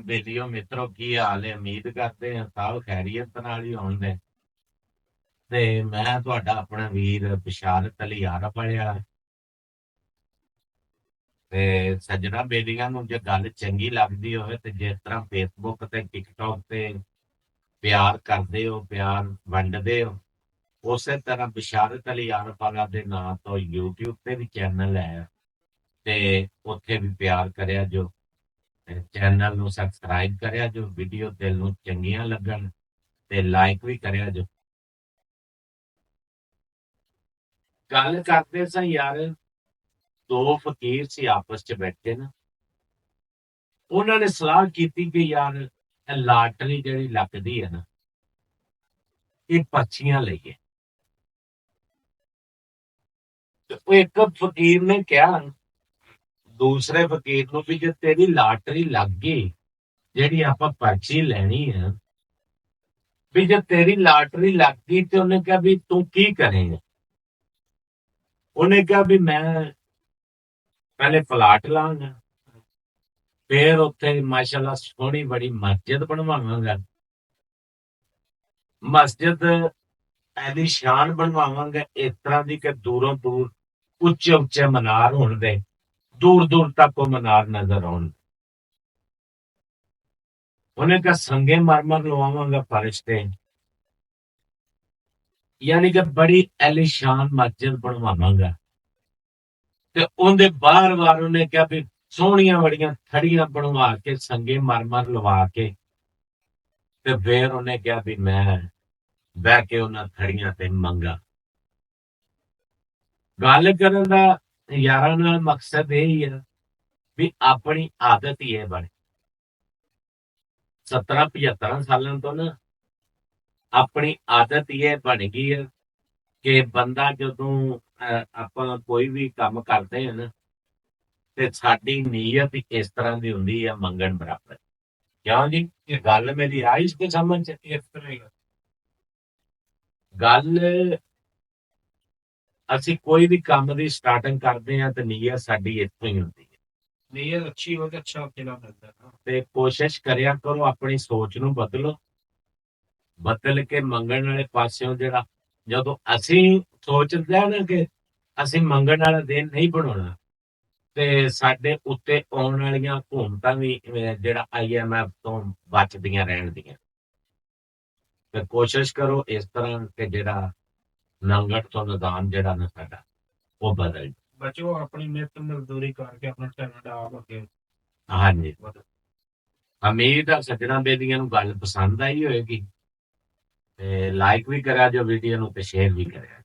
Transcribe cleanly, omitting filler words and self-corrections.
ਬੇਲੀਓ ਮਿੱਤਰੋ, ਕੀ ਹਾਲ ਹੈ? ਉਮੀਦ ਕਰਦੇ ਹਾਂ ਸਭ ਖੈਰੀਅਤ ਨਾਲ ਹੀ ਹੋਣਗੇ। ਤੇ ਮੈਂ ਤੁਹਾਡਾ ਆਪਣਾ ਵੀਰ ਬਿਸ਼ਾਰਤ ਅਲੀ ਆਰਫ ਵਾਲਿਆ। ਤੇ ਸੱਜਣਾ ਬੇਲੀਆਂ ਨੂੰ ਜੇ ਗੱਲ ਚੰਗੀ ਲੱਗਦੀ ਹੋਵੇ ਤੇ ਜਿਸ ਤਰ੍ਹਾਂ ਫੇਸਬੁੱਕ ਤੇ ਟਿਕਟੌਕ ਤੇ ਪਿਆਰ ਕਰਦੇ ਹੋ, ਪਿਆਰ ਵੰਡਦੇ ਹੋ, ਉਸੇ ਤਰ੍ਹਾਂ ਬਿਸ਼ਾਰਤ ਅਲੀ ਆਰਫ ਵਾਲਾ ਦੇ ਨਾਂ ਤੋਂ YouTube ਤੇ ਵੀ ਚੈਨਲ ਹੈ। ਤੇ ਉੱਥੇ ਵੀ ਪਿਆਰ ਕਰਿਆ ਜੋ, ਚੈਨਲ ਨੂੰ ਸਬਸਕ੍ਰਾਈਬ ਕਰਿਆ ਜੋ, ਵੀਡੀਓ ਦਿਲ ਨੂੰ ਚੰਗੀਆਂ ਲੱਗਣ ਤੇ ਲਾਈਕ ਵੀ ਕਰਿਆ ਜੋ। ਗੱਲ ਕਰਦੇ ਸਾਂ ਯਾਰ, ਦੋ ਫਕੀਰ ਸੀ ਆਪਸ ਚ ਬੈਠੇ ਨਾ। ਉਹਨਾਂ ਨੇ ਸਲਾਹ ਕੀਤੀ ਕਿ ਯਾਰ ਇਹ ਲਾਟਰੀ ਜਿਹੜੀ ਲੱਗਦੀ ਹੈ ਨਾ, ਇਹ ਪਰਚੀਆਂ ਲਈਏ। ਤੇ ਉਹ ਇੱਕ ਫਕੀਰ ਨੇ ਕਿਹਾ ਦੂਸਰੇ ਫਕੀਰ ਨੂੰ ਵੀ ਜੇ ਤੇਰੀ ਲਾਟਰੀ ਲੱਗ ਗਈ, ਜਿਹੜੀ ਆਪਾਂ ਪਰਚੀ ਲੈਣੀ ਹੈ, ਵੀ ਜੇ ਤੇਰੀ ਲਾਟਰੀ ਲੱਗ ਗਈ ਤੇ ਉਹਨੇ ਕਿਹਾ ਵੀ ਤੂੰ ਕੀ ਕਰੇਂਗਾ। ਉਹਨੇ ਕਿਹਾ ਵੀ ਮੈਂ ਪਹਿਲੇ ਪਲਾਟ ਲਾਂਗਾ, ਫੇਰ ਉੱਥੇ ਮਾਸ਼ਾਅੱਲਾ ਸੋਹਣੀ ਬੜੀ ਮਸਜਿਦ ਬਣਵਾਵਾਂਗਾ। ਮਸਜਿਦ ਐਦੀ ਸ਼ਾਨ ਬਣਵਾਵਾਂਗਾ ਇਸ ਤਰ੍ਹਾਂ ਦੀ ਕਿ ਦੂਰੋਂ ਦੂਰ ਉੱਚੇ ਉੱਚੇ ਮਨਾਰ ਹੋਣ ਦੇ, ਦੂਰ ਦੂਰ ਤੱਕ ਉਹ ਮਨਾਰ ਨਜ਼ਰ ਆਉਣ। ਉਹਨੇ ਕਿਹਾ ਸੰਗੇ ਮਰਮਰ ਲਵਾਵਾਂਗਾ ਫਰਸ਼ ਤੇ, ਯਾਨੀ ਕਿ ਬੜੀ ਐਲੀਸ਼ਾਨ ਮਸਜਿਦ ਬਣਵਾਵਾਂਗਾ। ਤੇ ਉਹਦੇ ਬਾਰ ਬਾਰ ਉਹਨੇ ਕਿਹਾ ਵੀ ਸੋਹਣੀਆਂ ਬੜੀਆਂ ਥੜੀਆਂ ਬਣਵਾ ਕੇ, ਸੰਗੇ ਮਰਮਰ ਲਵਾ ਕੇ, ਤੇ ਫੇਰ ਉਹਨੇ ਕਿਹਾ ਵੀ ਮੈਂ ਬਹਿ ਕੇ ਉਹਨਾਂ ਥੜੀਆਂ ਤੇ ਮੰਗਾ। ਗੱਲ ਕਰਨ ਦਾ ਯਾਰਾਂ ਨਾਲ ਮਕਸਦ ਇਹ ਹੀ ਹੈ ਵੀ ਆਪਣੀ ਆਦਤ ਹੀ ਇਹ ਬਣੇ। 17-75 ਸਾਲਾਂ ਤੋਂ ਨਾ ਆਪਣੀ ਆਦਤ ਇਹ ਬਣ ਗਈ ਹੈ ਕਿ ਬੰਦਾ ਜਦੋਂ ਆਪਾਂ ਕੋਈ ਵੀ ਕੰਮ ਕਰਦੇ ਹਾਂ ਨਾ, ਤੇ ਸਾਡੀ ਨੀਅਤ ਇਸ ਤਰ੍ਹਾਂ ਦੀ ਹੁੰਦੀ ਹੈ ਮੰਗਣ ਬਰਾਬਰ। ਕਿਉਂ ਜੀ? ਇਹ ਗੱਲ ਮੇਰੀ ਆਈ ਤੇ ਸਮਝ ਚ ਇਸ ਤਰ੍ਹਾਂ ਹੀ ਗੱਲ। ਅਸੀਂ ਕੋਈ ਵੀ ਕੰਮ ਦੀ ਸਟਾਰਟਿੰਗ ਕਰਦੇ ਹਾਂ ਤੇ ਨੀਅਤ ਸਾਡੀ ਇੱਥੋਂ ਹੀ ਹੁੰਦੀ ਹੈ। ਨੀਅਤ ਅੱਛੀ ਹੋ ਤੇ ਅੱਛਾ ਕਿਲਾ ਮਿਲਦਾ। ਤੇ ਕੋਸ਼ਿਸ਼ ਕਰਿਆ ਕਰੋ ਆਪਣੀ ਸੋਚ ਨੂੰ ਬਦਲੋ, ਬਦਲ ਕੇ ਮੰਗਣ ਵਾਲੇ ਪਾਸਿਓਂ ਜਿਹੜਾ, ਜਦੋਂ ਅਸੀਂ ਸੋਚਦੇ ਨਾ ਕਿ ਅਸੀਂ ਮੰਗਣ ਵਾਲਾ ਦਿਨ ਨਹੀਂ ਬਣਾਉਣਾ, ਤੇ ਸਾਡੇ ਉੱਤੇ ਆਉਣ ਵਾਲੀਆਂ ਹਕੂਮਤਾਂ ਵੀ ਜਿਹੜਾ IMF ਤੋਂ ਬਚਦੀਆਂ ਰਹਿਣ ਦੀਆਂ। ਤੇ ਕੋਸ਼ਿਸ਼ ਕਰੋ ਇਸ ਤਰ੍ਹਾਂ ਕਿ ਜਿਹੜਾ ਨੰਗਟ ਤੋਂ ਨਿਦਾਨ ਜਿਹੜਾ ਨਾ ਸਾਡਾ ਉਹ ਬਦਲ ਬਚੋ, ਆਪਣੀ ਮਿਹਨਤ ਮਜ਼ਦੂਰੀ ਕਰਕੇ ਆਪਣਾ ਟੈਲੈਂਟ ਆਪ ਅੱਗੇ। ਹਾਂਜੀ, ਉਮੀਦ ਆ ਸੱਜਣਾ ਬੇਦੀਆਂ ਨੂੰ ਗੱਲ ਪਸੰਦ ਆਈ ਹੋਏਗੀ। ਤੇ ਲਾਈਕ ਵੀ ਕਰਿਆ ਜੋ ਵੀਡੀਓ ਨੂੰ, ਤੇ ਸ਼ੇਅਰ ਵੀ ਕਰਿਆ।